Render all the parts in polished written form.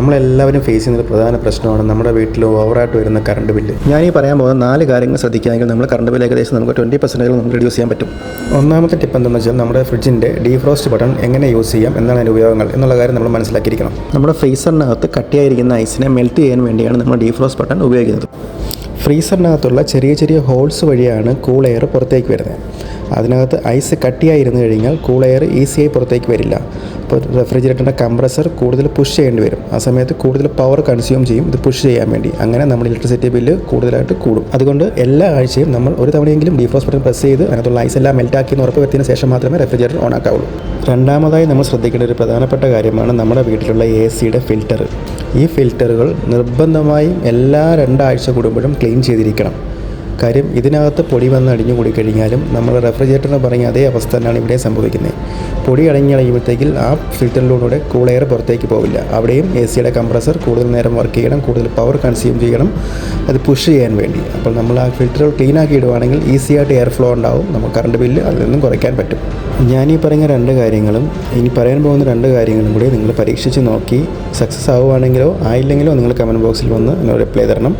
നമ്മളെല്ലാവരും ഫേസ് ചെയ്യുന്ന ഒരു പ്രധാന പ്രശ്നമാണ് നമ്മുടെ വീട്ടിൽ ഓവറായിട്ട് വരുന്ന കറണ്ട് ബില്ല്. ഞാൻ ഈ പറയാൻ പോകുന്ന 4 കാര്യങ്ങൾ ശ്രദ്ധിക്കുകയാണെങ്കിൽ നമ്മൾ കറണ്ട് ബില്ല് ഏകദേശം നമുക്ക് 20% നമുക്ക് റെഡ്യൂസ് ചെയ്യാൻ പറ്റും. ഒന്നാമത്തെ ടിപ്പ് എന്താണെന്ന് വെച്ചാൽ നമ്മുടെ ഫ്രിഡ്ജിൻ്റെ ഡീഫ്രോസ്റ്റ് ബട്ടൺ എങ്ങനെ യൂസ് ചെയ്യാം എന്നാണ് അതിൻ്റെ ഉപയോഗങ്ങൾ എന്നുള്ള കാര്യം നമ്മൾ മനസ്സിലാക്കിയിരിക്കണം. നമ്മുടെ ഫ്രീസറിനകത്ത് കട്ടിയായിരിക്കുന്ന ഐസിനെ മെൽറ്റ് ചെയ്യാൻ വേണ്ടിയാണ് നമ്മൾ ഡീഫ്രോസ്റ്റ് ബട്ടൺ ഉപയോഗിക്കുന്നത്. ഫ്രീസറിനകത്തുള്ള ചെറിയ ചെറിയ ഹോൾസ് വഴിയാണ് കൂൾ എയർ പുറത്തേക്ക് വരുന്നത്. അതിനകത്ത് ഐസ് കട്ടിയായിരുന്നു കഴിഞ്ഞാൽ കൂൾ എയർ ഈസിയായി പുറത്തേക്ക് വരില്ല. അപ്പോൾ റെഫ്രിജറേറ്ററിൻ്റെ കംപ്രസർ കൂടുതൽ പുഷ് ചെയ്യേണ്ടി വരും. ആ സമയത്ത് കൂടുതൽ പവർ കൺസ്യൂം ചെയ്യും ഇത് പുഷ് ചെയ്യാൻ വേണ്ടി. അങ്ങനെ നമ്മുടെ ഇലക്ട്രിസിറ്റി ബില്ല് കൂടുതലായിട്ട് കൂടും. അതുകൊണ്ട് എല്ലാ ആഴ്ചയും നമ്മൾ ഒരു തവണയെങ്കിലും ഡീഫ്രോസ്റ്റ് ബട്ടൺ പ്രസ് ചെയ്ത് അതിനകത്തുള്ള ഐസ് എല്ലാം മെൽറ്റാക്കി എന്ന് ഉറപ്പ് വരുത്തിയതിന് ശേഷം മാത്രമേ റെഫ്രിജറേറ്റർ ഓൺ ആക്കാവുള്ളൂ. രണ്ടാമതായി നമ്മൾ ശ്രദ്ധിക്കേണ്ട ഒരു പ്രധാനപ്പെട്ട കാര്യമാണ് നമ്മുടെ വീട്ടിലുള്ള AC-യുടെ ഫിൽറ്റർ. ഈ ഫിൽറ്ററുകൾ നിർബന്ധമായും എല്ലാ 2 ആഴ്ച കൂടുമ്പോഴും ക്ലീൻ ചെയ്തിരിക്കണം. കാര്യം ഇതിനകത്ത് പൊടി വന്ന് അടിഞ്ഞു കൂടിക്കഴിഞ്ഞാലും നമ്മൾ റെഫ്രിജറേറ്ററിന് പറഞ്ഞ അതേ അവസ്ഥ തന്നെയാണ് ഇവിടെ സംഭവിക്കുന്നത്. പൊടി അടങ്ങിയഴിയുമ്പോഴത്തേക്കിൽ ആ ഫിൽറ്ററിലൂടെ കൂൾ എയർ പുറത്തേക്ക് പോവില്ല. അവിടെയും AC-യുടെ കംപ്രസർ കൂടുതൽ നേരം വർക്ക് ചെയ്യണം, കൂടുതൽ പവർ കൺസ്യൂം ചെയ്യണം അത് പുഷ് ചെയ്യാൻ വേണ്ടി. അപ്പോൾ നമ്മൾ ആ ഫിൽറ്ററുകൾ ക്ലീൻ ആക്കി ഇടുവാണെങ്കിൽ ഈസിയായിട്ട് എയർ ഫ്ലോ ഉണ്ടാവും. നമുക്ക് കറണ്ട് ബില്ല് അതിൽ നിന്നും കുറയ്ക്കാൻ പറ്റും. ഞാനീ പറയുന്ന 2 കാര്യങ്ങളും ഇനി പറയാൻ പോകുന്ന 2 കാര്യങ്ങളും കൂടി നിങ്ങൾ പരീക്ഷിച്ച് നോക്കി സക്സസ് ആവുകയാണെങ്കിലോ ആയില്ലെങ്കിലോ നിങ്ങൾ കമൻറ്റ് ബോക്സിൽ വന്ന് എന്നോട് റിപ്ലൈ തരണം.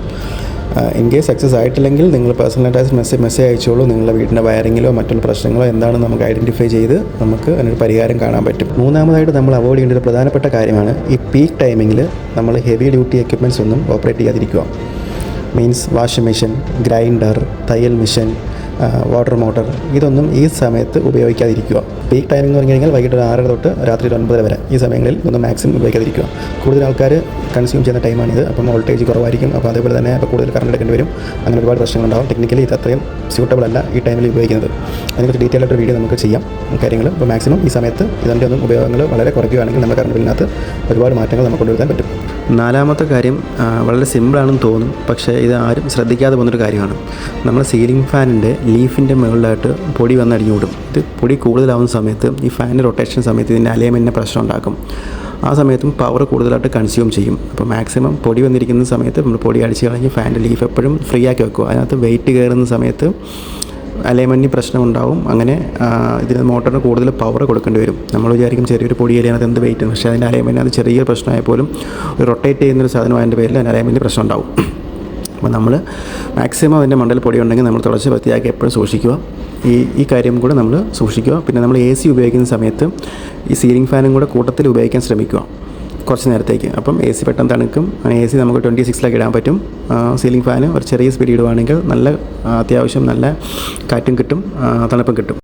ഇൻ കേസ് സക്സസ് ആയിട്ടില്ലെങ്കിൽ നിങ്ങൾ പേഴ്സണലായിട്ട് മെസ്സേജ് അയച്ചോളൂ. നിങ്ങളുടെ വീടിൻ്റെ വയറിങ്ങിലോ മറ്റുള്ള പ്രശ്നങ്ങളോ എന്താണെന്ന് നമുക്ക് ഐഡൻറ്റിഫൈ ചെയ്ത് നമുക്ക് അതിനൊരു പരിഹാരം കാണാൻ പറ്റും. മൂന്നാമതായിട്ട് നമ്മൾ അവോയ്ഡ് ചെയ്യേണ്ട ഒരു പ്രധാനപ്പെട്ട കാര്യമാണ് ഈ പീക്ക് ടൈമിങ്ങിൽ നമ്മൾ ഹെവി ഡ്യൂട്ടി എക്യുപ്മെൻറ്റ്സ് ഒന്നും ഓപ്പറേറ്റ് ചെയ്യാതിരിക്കുക. മീൻസ് വാഷിംഗ് മെഷീൻ, ഗ്രൈൻഡർ, തയ്യൽ മെഷീൻ, വാട്ടർ മോട്ടർ ഇതൊന്നും ഈ സമയത്ത് ഉപയോഗിക്കാതിരിക്കുക. പീക്ക് ടൈമിംഗ് എന്ന് പറഞ്ഞു കഴിഞ്ഞാൽ വൈകിട്ട് 6 തൊട്ട് രാത്രി 9 വരെ ഈ സമയങ്ങളിൽ ഒന്നും മാക്സിമം ഉപയോഗിക്കാതിരിക്കുക. കൂടുതൽ ആൾക്കാർ കൺസ്യൂം ചെയ്യുന്ന ടൈമാണിത്. അപ്പം വോൾട്ടേജ് കുറവായിരിക്കും. അപ്പോൾ അതേപോലെ തന്നെ അപ്പോൾ കൂടുതൽ കറണ്ട് എടുക്കേണ്ടി വരും. അങ്ങനെ ഒരുപാട് പ്രശ്നങ്ങളുണ്ടാകും. ടെക്നിക്കലി ഇത് അത്രയും സ്യൂട്ടബിൾ അല്ല ഈ ടൈമിൽ ഉപയോഗിക്കുന്നത്. അതിനെക്കുറിച്ച് ഡീറ്റെയിൽ ആയിട്ടൊരു വീഡിയോ നമുക്ക് ചെയ്യാം കാര്യങ്ങൾ. അപ്പോൾ മാക്സിമം ഈ സമയത്ത് ഇതിൻ്റെ ഒന്നും ഉപയോഗങ്ങൾ വളരെ കുറയ്ക്കുകയാണെങ്കിൽ നമ്മുടെ കറണ്ട് ബില്ലിനകത്ത് ഒരുപാട് മാറ്റങ്ങൾ നമുക്ക് കൊണ്ടുവരാൻ പറ്റും. നാലാമത്തെ കാര്യം വളരെ സിമ്പിളാണെന്ന് തോന്നും, പക്ഷേ ഇത് ആരും ശ്രദ്ധിക്കാതെ പോകുന്നൊരു കാര്യമാണ്. നമ്മൾ സീലിംഗ് ഫാനിൻ്റെ ലീഫിൻ്റെ മുകളിലായിട്ട് പൊടി വന്ന് അടിഞ്ഞു കൂടും. ഇത് പൊടി കൂടുതലാവുന്ന സമയത്ത് ഈ ഫാനിൻ്റെ റൊട്ടേഷൻ സമയത്ത് ഇതിൻ്റെ അലൈൻമെൻറ്റിന് പ്രശ്നം ഉണ്ടാക്കും. ആ സമയത്തും പവർ കൂടുതലായിട്ട് കൺസ്യൂം ചെയ്യും. അപ്പോൾ മാക്സിമം പൊടി വന്നിരിക്കുന്ന സമയത്ത് നമ്മൾ പൊടി അടിച്ച് കളഞ്ഞ് ഫാനിൻ്റെ ലീഫ് എപ്പോഴും ഫ്രീ ആക്കി വെക്കുക. അതിനകത്ത് വെയിറ്റ് കയറുന്ന സമയത്ത് അലൈൻമെൻറ്റിന് പ്രശ്നമുണ്ടാവും. അങ്ങനെ ഇതിന് മോട്ടറിന് കൂടുതൽ പവർ കൊടുക്കേണ്ടി വരും. നമ്മൾ വിചാരിക്കും ചെറിയൊരു പൊടി അതിനകത്ത് എന്ത് വെയിറ്റ് ആണ്, പക്ഷേ അതിൻ്റെ അലൈൻമെൻറ്റ് അത് ചെറിയ പ്രശ്നമായ പോലും ഒരു റൊട്ടേറ്റ് ചെയ്യുന്നൊരു സാധനമായതിൻ്റെ പേരിൽ അതിൻ്റെ അലൈൻമെൻറ്റിന് പ്രശ്നം ഉണ്ടാവും. അപ്പോൾ നമ്മൾ മാക്സിമം അതിൻ്റെ മണ്ടയിൽ പൊടി ഉണ്ടെങ്കിൽ നമ്മൾ തുടച്ച് വൃത്തിയാക്കി എപ്പോഴും സൂക്ഷിക്കുക. ഈ കാര്യം കൂടെ നമ്മൾ സൂക്ഷിക്കുക. പിന്നെ നമ്മൾ AC ഉപയോഗിക്കുന്ന സമയത്ത് ഈ സീലിംഗ് ഫാനും കൂടെ കൂട്ടത്തിൽ ഉപയോഗിക്കാൻ ശ്രമിക്കുക കുറച്ച് നേരത്തേക്ക്. അപ്പം AC പെട്ടെന്ന് തണുക്കും. AC നമുക്ക് 26 ഇടാൻ പറ്റും. സീലിംഗ് ഫാന് ഒരു ചെറിയ സ്പീഡ് ഇടുവാണെങ്കിൽ നല്ല അത്യാവശ്യം നല്ല കാറ്റും കിട്ടും, തണുപ്പും കിട്ടും.